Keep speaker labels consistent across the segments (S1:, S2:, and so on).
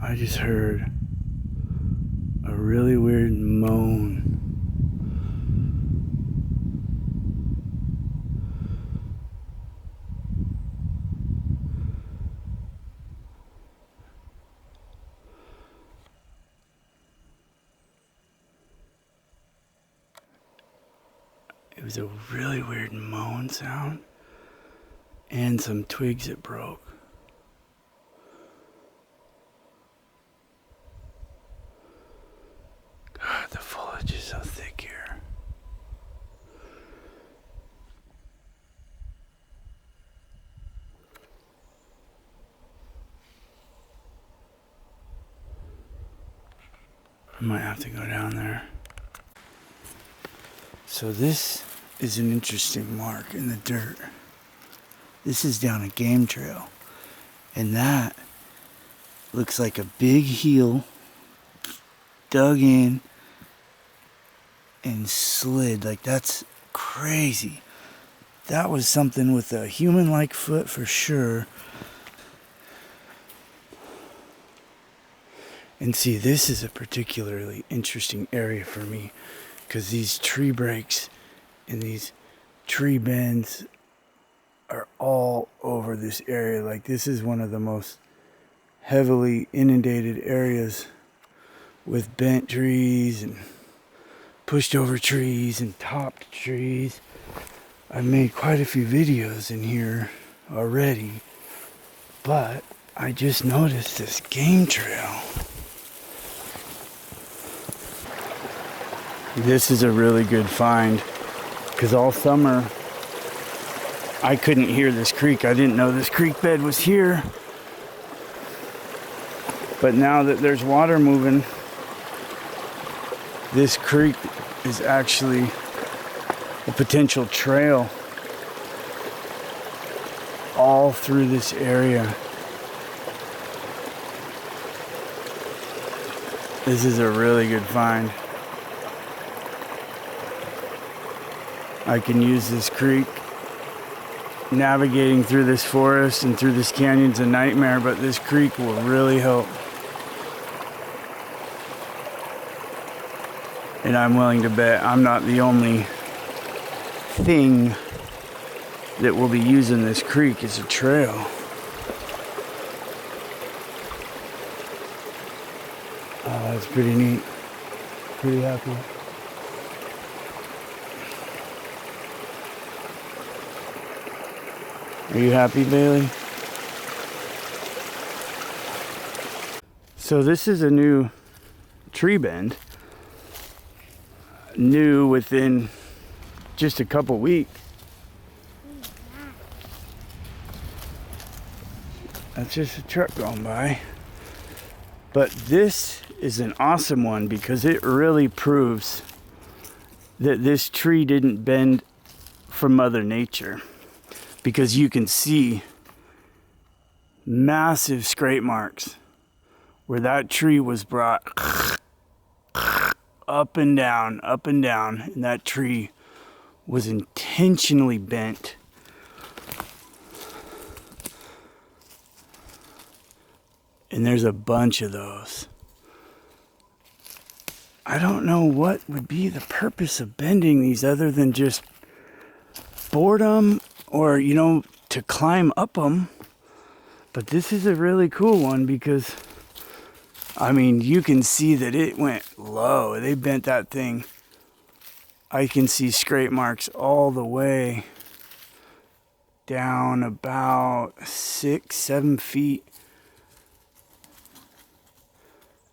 S1: I just heard a really weird moan. It was a really weird moan sound and some twigs that broke. God, the foliage is so thick here. I might have to go down there. So this is an interesting mark in the dirt. This is down a game trail. And that looks like a big heel dug in and slid. Like, that's crazy. That was something with a human-like foot for sure. And see, this is a particularly interesting area for me, because these tree breaks and these tree bends are all over this area. Like, this is one of the most heavily inundated areas with bent trees and pushed over trees and topped trees. I've made quite a few videos in here already, but I just noticed this game trail. This is a really good find, because all summer I couldn't hear this creek. I didn't know this creek bed was here. But now that there's water moving, this creek is actually a potential trail all through this area. This is a really good find. I can use this creek. Navigating through this forest and through this canyon's a nightmare, but this creek will really help. And I'm willing to bet I'm not the only thing that will be using this creek as a trail. Oh, that's pretty neat. Pretty happy. Are you happy, Bailey? So this is a new tree bend. New within just a couple weeks. That's just a truck going by. But this is an awesome one because it really proves that this tree didn't bend from Mother Nature. Because you can see massive scrape marks where that tree was brought up and down, and that tree was intentionally bent. And there's a bunch of those. I don't know what would be the purpose of bending these other than just boredom, or, you know, to climb up them. But this is a really cool one because, I mean, you can see that it went low. They bent that thing. I can see scrape marks all the way down about 6-7 feet.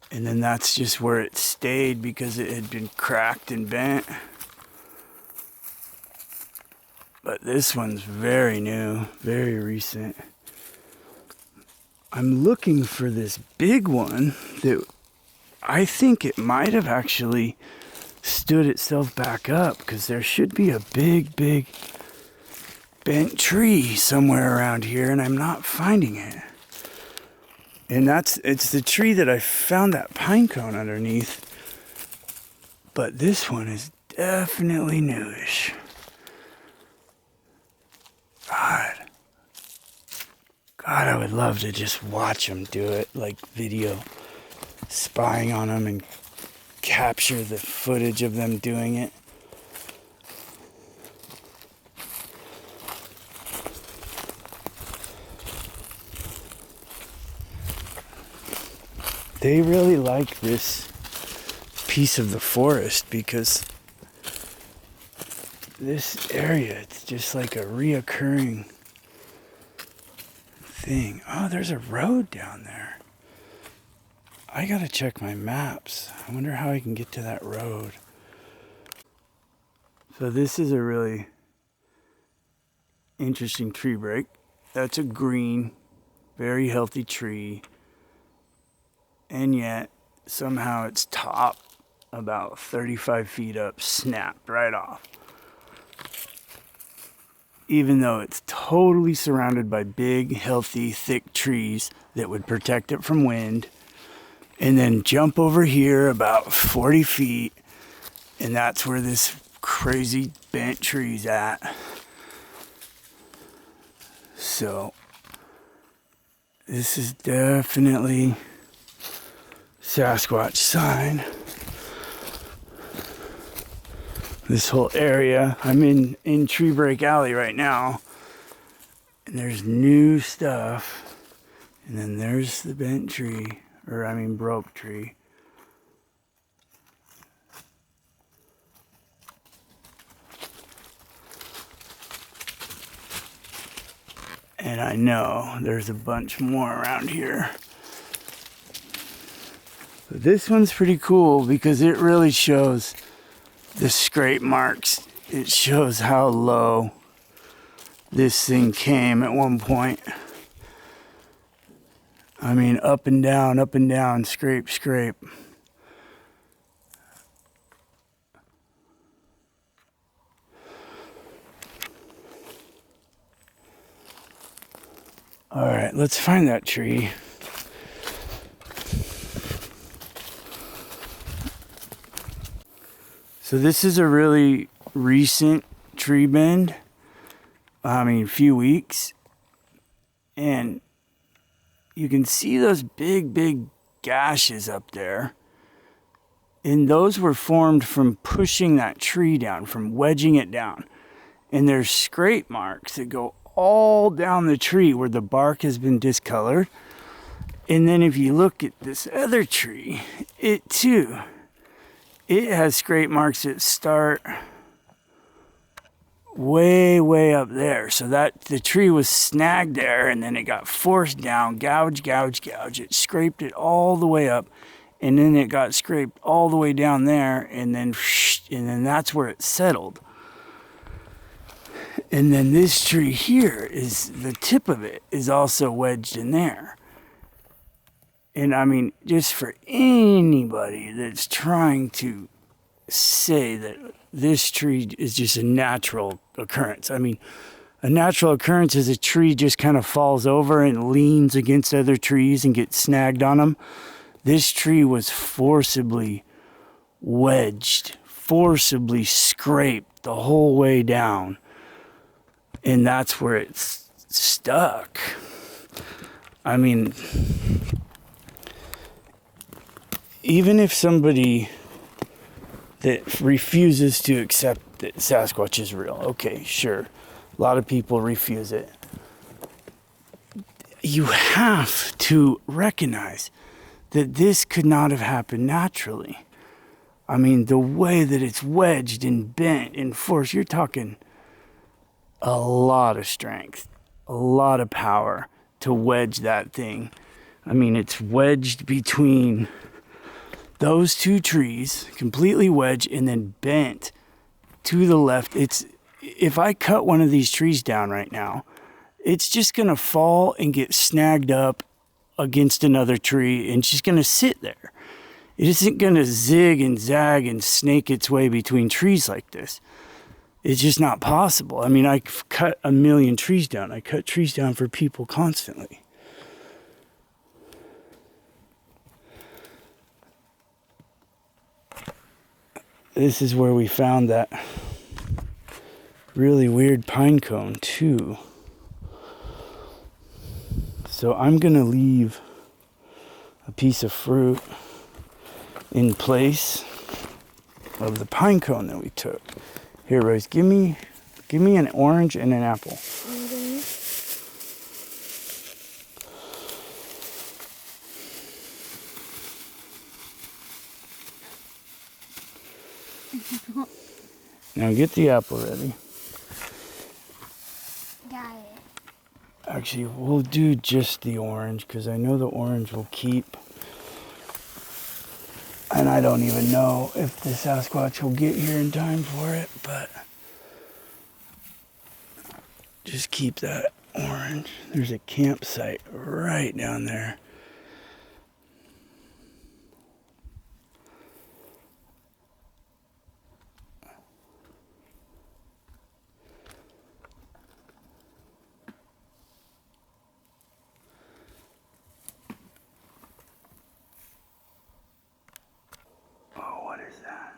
S1: And then that's just where it stayed because it had been cracked and bent. But this one's very new, very recent. I'm looking for this big one that I think it might have actually stood itself back up, because there should be a big bent tree somewhere around here and I'm not finding it. And it's the tree that I found that pine cone underneath. But this one is definitely newish. God, I would love to just watch them do it, like video. spying on them and capture the footage of them doing it. They really like this piece of the forest because this area, it's just like a reoccurring thing. Oh, there's a road down there. I gotta check my maps. I wonder how I can get to that road. So this is a really interesting tree break. That's a green, very healthy tree. And yet, somehow its top, about 35 feet up, snapped right off. Even though it's totally surrounded by big, healthy, thick trees that would protect it from wind. And then jump over here about 40 feet, and that's where this crazy bent tree's at. So, this is definitely Sasquatch sign. This whole area, I'm in Tree Break Alley right now, and there's new stuff, and then there's the bent tree, broke tree. And I know there's a bunch more around here. But this one's pretty cool because it really shows the scrape marks. It shows how low this thing came at one point. I mean, up and down, scrape, scrape. All right, let's find that tree. So this is a really recent tree bend. A few weeks. And you can see those big gashes up there. And those were formed from pushing that tree down, from wedging it down. And there's scrape marks that go all down the tree where the bark has been discolored. And then if you look at this other tree, it has scrape marks that start way up there. So that the tree was snagged there, and then it got forced down, gouge. It scraped it all the way up, and then it got scraped all the way down there, and then that's where it settled. And then this tree here is the tip of it is also wedged in there. And just for anybody that's trying to say that this tree is just a natural occurrence. A natural occurrence is a tree just kind of falls over and leans against other trees and gets snagged on them. This tree was forcibly wedged, forcibly scraped the whole way down. And that's where it's stuck. Even if somebody that refuses to accept that Sasquatch is real, okay, sure, a lot of people refuse it. You have to recognize that this could not have happened naturally. The way that it's wedged and bent and forced, you're talking a lot of strength, a lot of power to wedge that thing. It's wedged between those two trees, completely wedged and then bent to the left. If I cut one of these trees down right now, it's just going to fall and get snagged up against another tree and just going to sit there. It isn't going to zig and zag and snake its way between trees like this. It's just not possible. I've cut a million trees down. I cut trees down for people constantly. This is where we found that really weird pine cone too. So I'm gonna leave a piece of fruit in place of the pine cone that we took. Here, Rose, give me an orange and an apple.
S2: Okay.
S1: Now get the apple ready.
S2: Got it.
S1: Actually, we'll do just the orange because I know the orange will keep. And I don't even know if the Sasquatch will get here in time for it, but just keep that orange. There's a campsite right down there. Oh, what is that?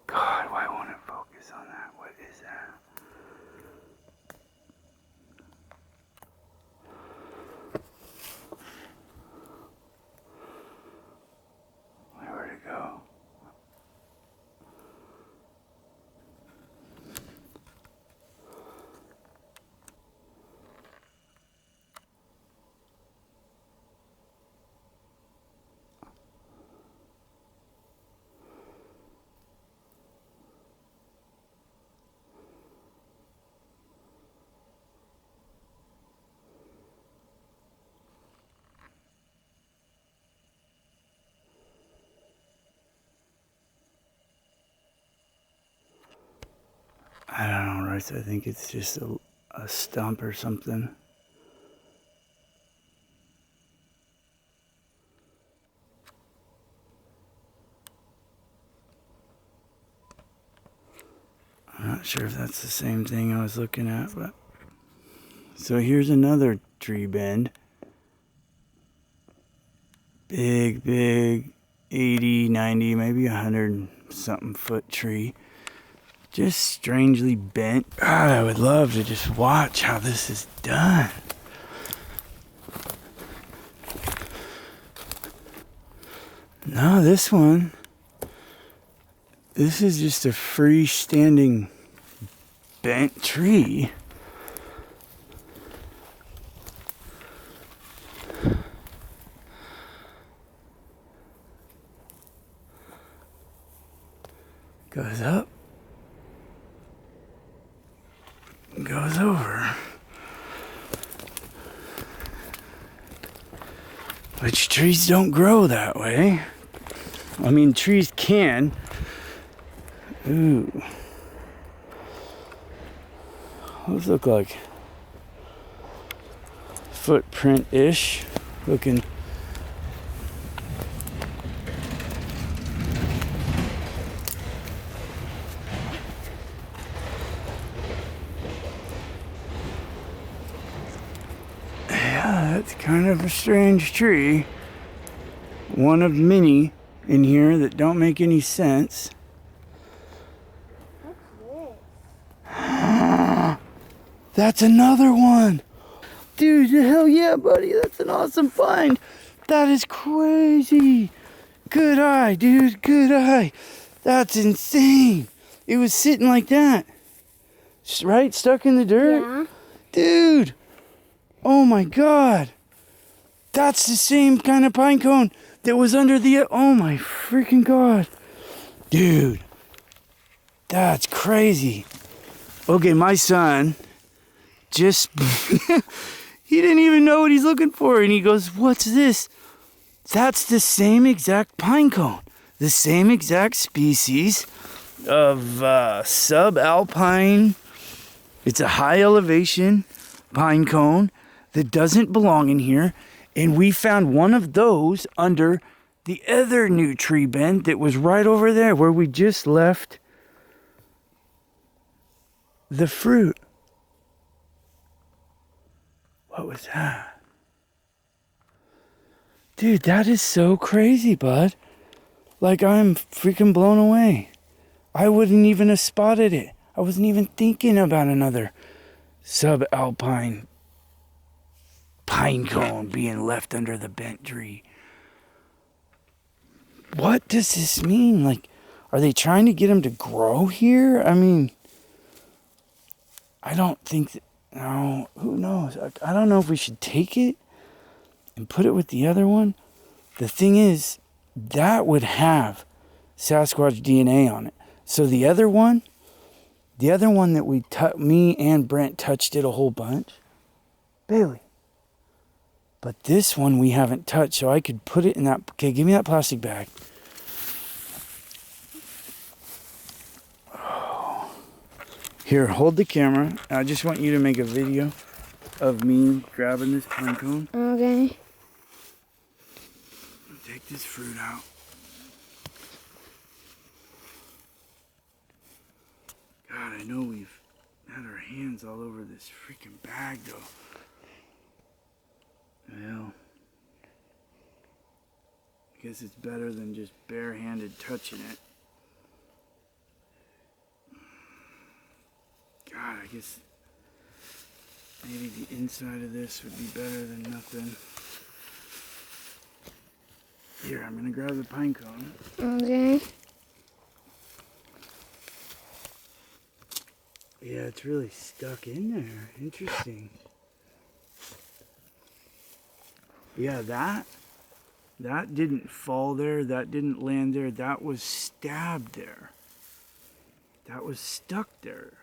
S1: God, why won't it focus on that? What is that? Where'd it go? I don't know, Royce. I think it's just a stump or something. I'm not sure if that's the same thing I was looking at, but... So here's another tree bend. Big, 80, 90, maybe 100 something foot tree. Just strangely bent. God, I would love to just watch how this is done. No, this one. This is just a freestanding bent tree. Goes up. Goes over. Which trees don't grow that way. I mean, trees can. Ooh. Those look like footprint-ish looking. Yeah, that's kind of a strange tree. One of many in here that don't make any sense. That's another one. Dude, hell yeah, buddy. That's an awesome find. That is crazy. Good eye, dude. Good eye. That's insane. It was sitting like that. Right? Stuck in the dirt?
S2: Yeah.
S1: Dude. Oh my God. That's the same kind of pine cone that was under the... Oh my freaking God. Dude. That's crazy. Okay, my son... just he didn't even know what he's looking for, and he goes, what's this? That's the same exact pine cone, the same exact species of subalpine. It's a high elevation pine cone that doesn't belong in here, and we found one of those under the other new tree bend that was right over there where we just left the fruit. What was that? Dude, that is so crazy, bud. Like, I'm freaking blown away. I wouldn't even have spotted it. I wasn't even thinking about another subalpine pine cone being left under the bent tree. What does this mean? Like, are they trying to get them to grow here? I mean, I don't think that, no, who knows? I don't know if we should take it and put it with the other one. The thing is, that would have Sasquatch DNA on it. So the other one that me and Brent touched it a whole bunch, Bailey. But this one we haven't touched, so I could put it in that. Okay, give me that plastic bag. Oh. Here, hold the camera. I just want you to make a video of me grabbing this pine cone.
S2: Okay.
S1: Take this fruit out. God, I know we've had our hands all over this freaking bag, though. Well, I guess it's better than just barehanded touching it. God, I guess maybe the inside of this would be better than nothing. Here, I'm gonna grab the pine cone.
S2: Okay.
S1: Yeah, it's really stuck in there. Interesting. Yeah, that didn't fall there. That didn't land there. That was stabbed there. That was stuck there.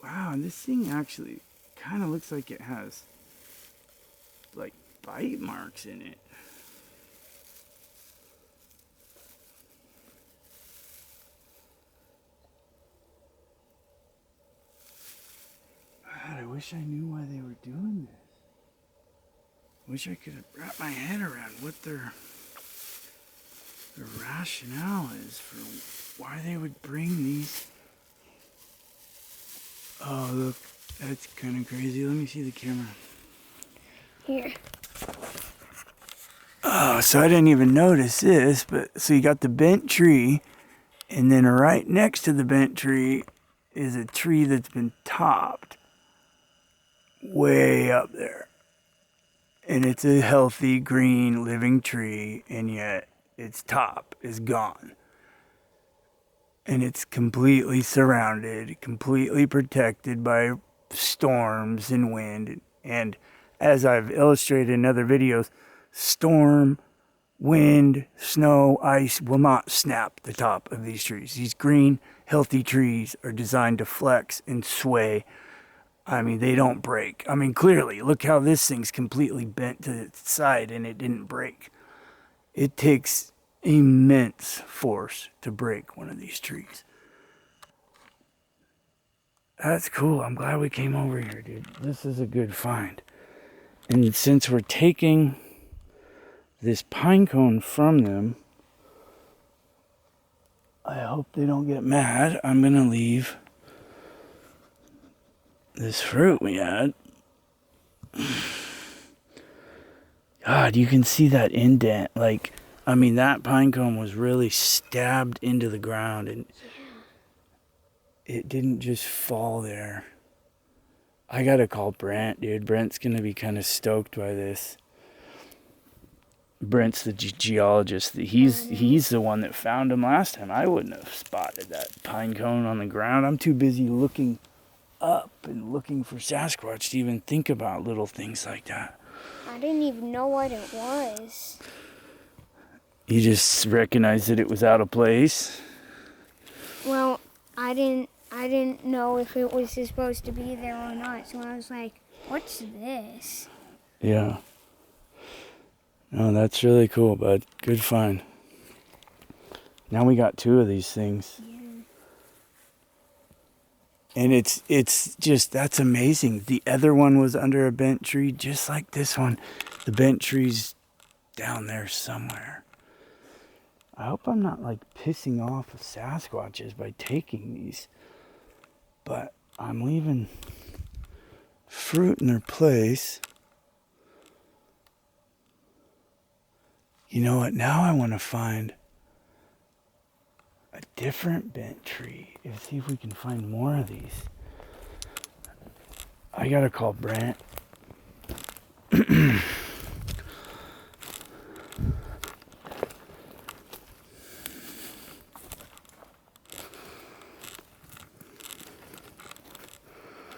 S1: Wow, and this thing actually kind of looks like it has like bite marks in it. God, I wish I knew why they were doing this. Wish I could wrap my head around what their rationale is for why they would bring these. Oh, look, that's kind of crazy. Let me see the camera.
S2: Here.
S1: Oh, so I didn't even notice this, but so you got the bent tree, and then right next to the bent tree is a tree that's been topped way up there. And it's a healthy, green, living tree, and yet its top is gone. And it's completely surrounded, completely protected by storms and wind. And as I've illustrated in other videos, storm, wind, snow, ice will not snap the top of these trees. These green, healthy trees are designed to flex and sway. I mean, they don't break. I mean, clearly, look how this thing's completely bent to its side and it didn't break. It takes immense force to break one of these trees. That's cool. I'm glad we came over here, dude. This is a good find. And since we're taking this pine cone from them, I hope they don't get mad. I'm going to leave this fruit we had. God, you can see that indent. Like, I mean, that pine cone was really stabbed into the ground, and it didn't just fall there. I gotta call Brent, dude. Brent's gonna be kind of stoked by this. Brent's the geologist. He's the one that found him last time. I wouldn't have spotted that pine cone on the ground. I'm too busy looking up and looking for Sasquatch to even think about little things like that.
S2: I didn't even know what it was.
S1: You just recognized that it was out of place?
S2: Well, I didn't know if it was supposed to be there or not, so I was like, what's this?
S1: Yeah. Oh, that's really cool, bud. Good find. Now we got 2 of these things.
S2: Yeah.
S1: And it's just, that's amazing. The other one was under a bent tree, just like this one. The bent tree's down there somewhere. I hope I'm not like pissing off Sasquatches by taking these. But I'm leaving fruit in their place. You know what? Now I want to find a different bent tree. See if we can find more of these. I gotta call Brant.